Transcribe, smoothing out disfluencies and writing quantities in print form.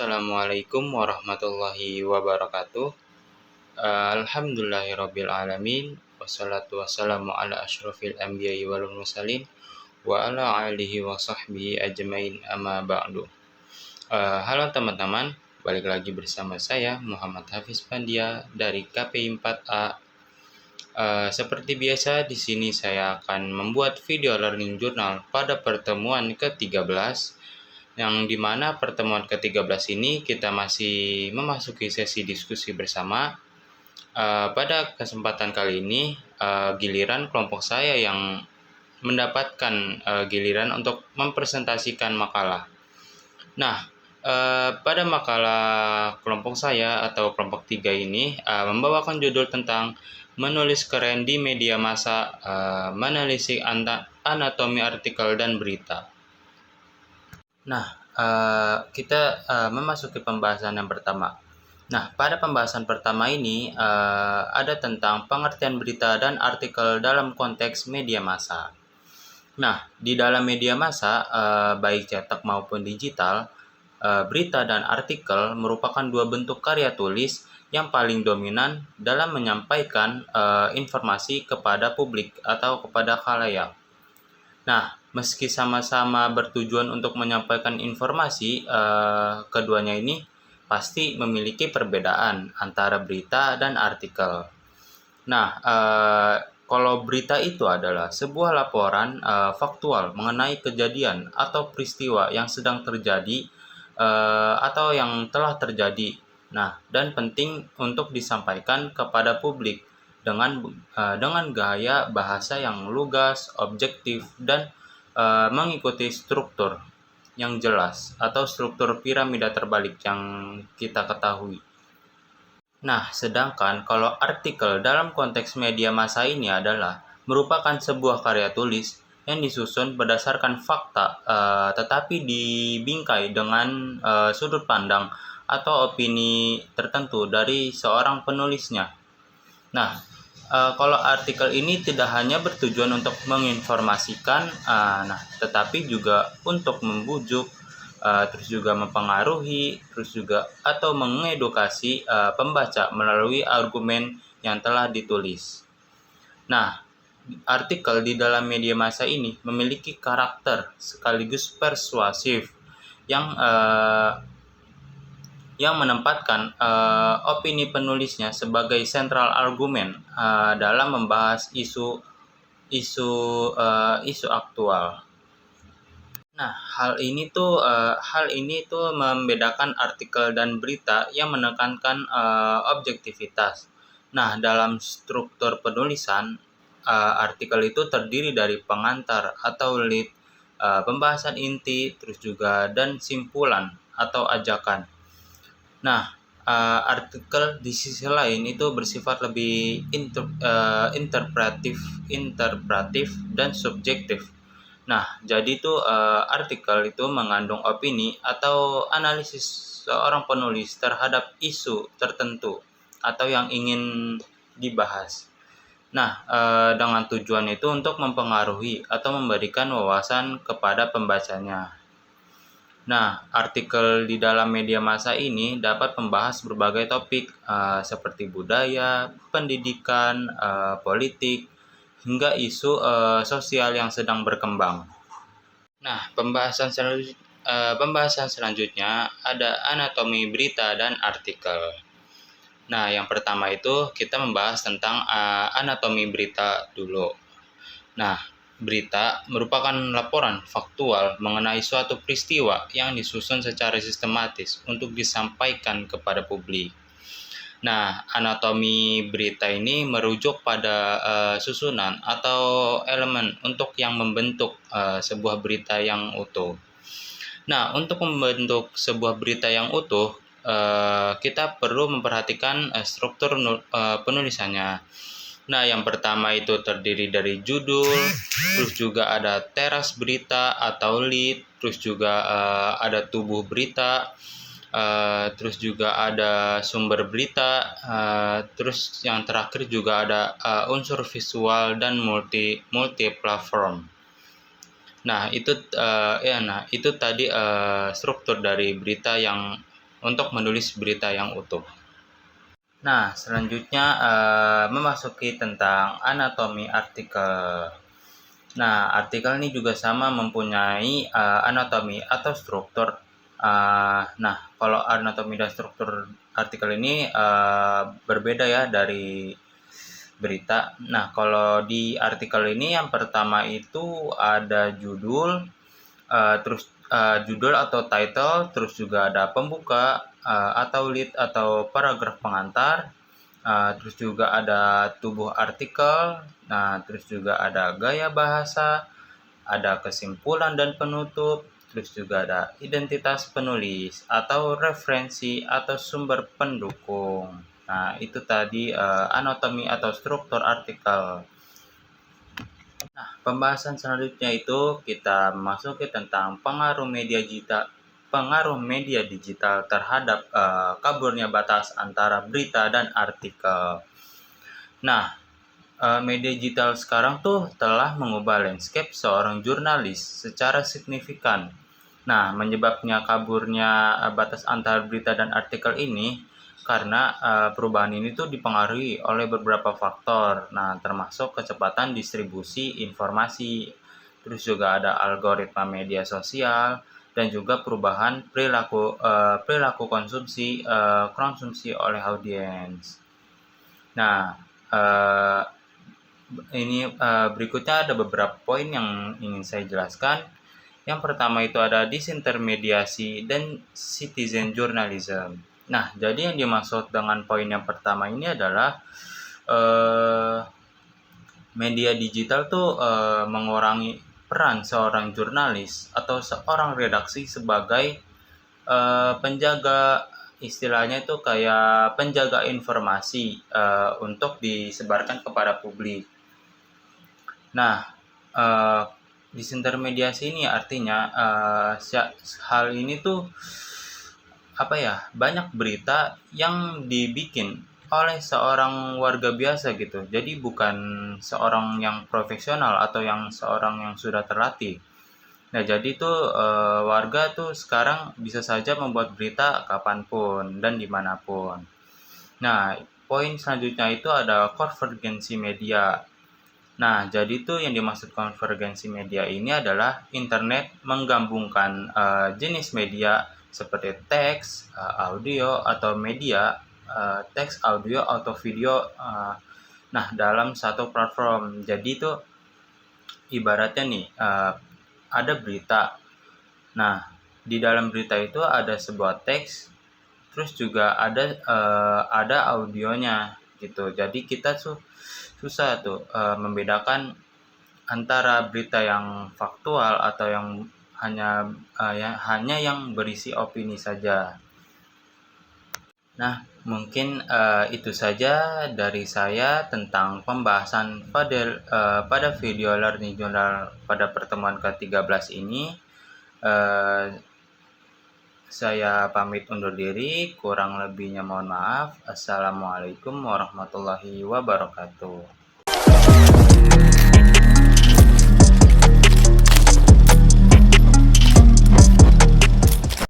Assalamualaikum warahmatullahi wabarakatuh. Alhamdulillahirabbil alamin. Wassalatu wassalamu ala asyrofil anbiya'i wal mursalin wa ala alihi wa sahbihi ajmain amma ba'du. Halo teman-teman, balik lagi bersama saya Muhammad Hafiz Pandia dari KPI 4A. Seperti biasa, di sini saya akan membuat video learning journal pada pertemuan ke-13, yang dimana pertemuan ke-13 ini kita masih memasuki sesi diskusi bersama. Pada kesempatan kali ini, giliran kelompok saya yang mendapatkan giliran untuk mempresentasikan makalah. Nah, pada makalah kelompok saya atau kelompok 3 ini membawakan judul tentang menulis keren di media massa, menelisik anatomi artikel dan berita. Nah, kita memasuki pembahasan yang pertama. Nah, pada pembahasan pertama ini ada tentang pengertian berita dan artikel dalam konteks media massa. Nah, di dalam media massa, baik cetak maupun digital, berita dan artikel merupakan dua bentuk karya tulis yang paling dominan dalam menyampaikan informasi kepada publik atau kepada khalayak. Nah, meski sama-sama bertujuan untuk menyampaikan informasi, keduanya ini pasti memiliki perbedaan antara berita dan artikel. Nah, kalau berita itu adalah sebuah laporan faktual mengenai kejadian atau peristiwa yang sedang terjadi atau yang telah terjadi. Nah, dan penting untuk disampaikan kepada publik dengan gaya bahasa yang lugas, objektif, dan mengikuti struktur yang jelas atau struktur piramida terbalik yang kita ketahui. Nah, sedangkan kalau artikel dalam konteks media massa ini adalah merupakan sebuah karya tulis yang disusun berdasarkan fakta, tetapi dibingkai dengan sudut pandang atau opini tertentu dari seorang penulisnya. Nah, kalau artikel ini tidak hanya bertujuan untuk menginformasikan, tetapi juga untuk membujuk, terus juga mempengaruhi, terus juga atau mengedukasi pembaca melalui argumen yang telah ditulis. Nah, artikel di dalam media massa ini memiliki karakter sekaligus persuasif yang menempatkan opini penulisnya sebagai sentral argumen dalam membahas isu aktual. Nah, hal ini tuh membedakan artikel dan berita yang menekankan objektivitas. Nah, dalam struktur penulisan, artikel itu terdiri dari pengantar atau lead, pembahasan inti, terus juga dan simpulan atau ajakan. Nah, artikel di sisi lain itu bersifat lebih interpretif dan subjektif. Nah, jadi itu artikel itu mengandung opini atau analisis seorang penulis terhadap isu tertentu atau yang ingin dibahas. Nah, dengan tujuan itu untuk mempengaruhi atau memberikan wawasan kepada pembacanya. Nah, artikel di dalam media massa ini dapat membahas berbagai topik seperti budaya, pendidikan, politik, hingga isu sosial yang sedang berkembang. Nah, pembahasan selanjutnya ada anatomi berita dan artikel. Nah, yang pertama itu kita membahas tentang anatomi berita dulu. Nah, berita merupakan laporan faktual mengenai suatu peristiwa yang disusun secara sistematis untuk disampaikan kepada publik. Nah, anatomi berita ini merujuk pada susunan atau elemen untuk yang membentuk sebuah berita yang utuh. Nah, untuk membentuk sebuah berita yang utuh, kita perlu memperhatikan struktur penulisannya. Nah, yang pertama itu terdiri dari judul, terus juga ada teras berita atau lead, terus juga ada tubuh berita, terus juga ada sumber berita, terus yang terakhir juga ada unsur visual dan multi platform. Nah, itu tadi struktur dari berita yang untuk menulis berita yang utuh. Nah, selanjutnya memasuki tentang anatomi artikel. Nah, artikel ini juga sama mempunyai anatomi atau struktur. Nah, kalau anatomi dan struktur artikel ini berbeda ya dari berita. Nah, kalau di artikel ini yang pertama itu ada judul, terus judul atau title, terus juga ada pembuka atau lead atau paragraf pengantar, terus juga ada tubuh artikel, nah terus juga ada gaya bahasa, ada kesimpulan dan penutup, terus juga ada identitas penulis atau referensi atau sumber pendukung. Nah, itu tadi anatomi atau struktur artikel. Nah, pembahasan selanjutnya itu kita masuki tentang pengaruh media digital terhadap kaburnya batas antara berita dan artikel. Nah, media digital sekarang tuh telah mengubah landscape seorang jurnalis secara signifikan. Nah, menyebabnya kaburnya batas antara berita dan artikel ini karena perubahan ini tuh dipengaruhi oleh beberapa faktor. Nah, termasuk kecepatan distribusi informasi, terus juga ada algoritma media sosial, dan juga perubahan perilaku konsumsi oleh audiens. Nah, uh, ini berikutnya ada beberapa poin yang ingin saya jelaskan. Yang pertama itu ada disintermediasi dan citizen journalism. Nah, jadi yang dimaksud dengan poin yang pertama ini adalah media digital tuh mengurangi peran seorang jurnalis atau seorang redaksi sebagai penjaga, istilahnya itu kayak penjaga informasi untuk disebarkan kepada publik. Nah, disintermediasi ini artinya hal ini tuh banyak berita yang dibikin oleh seorang warga biasa gitu. Jadi bukan seorang yang profesional atau seorang yang sudah terlatih. Nah, jadi tuh warga tuh sekarang bisa saja membuat berita kapanpun dan dimanapun. Nah, poin selanjutnya itu ada konvergensi media. Nah, jadi tuh yang dimaksud konvergensi media ini adalah internet menggabungkan jenis media seperti teks, audio, atau media, teks, audio, atau video, nah dalam satu platform. Jadi itu ibaratnya nih, ada berita. Nah, di dalam berita itu ada sebuah teks, terus juga ada audionya gitu. Jadi kita susah tuh membedakan antara berita yang faktual atau yang hanya yang berisi opini saja. Nah, mungkin itu saja dari saya tentang pembahasan pada video Learning Journal pada pertemuan ke-13 ini. Saya pamit undur diri, kurang lebihnya mohon maaf. Assalamualaikum warahmatullahi wabarakatuh.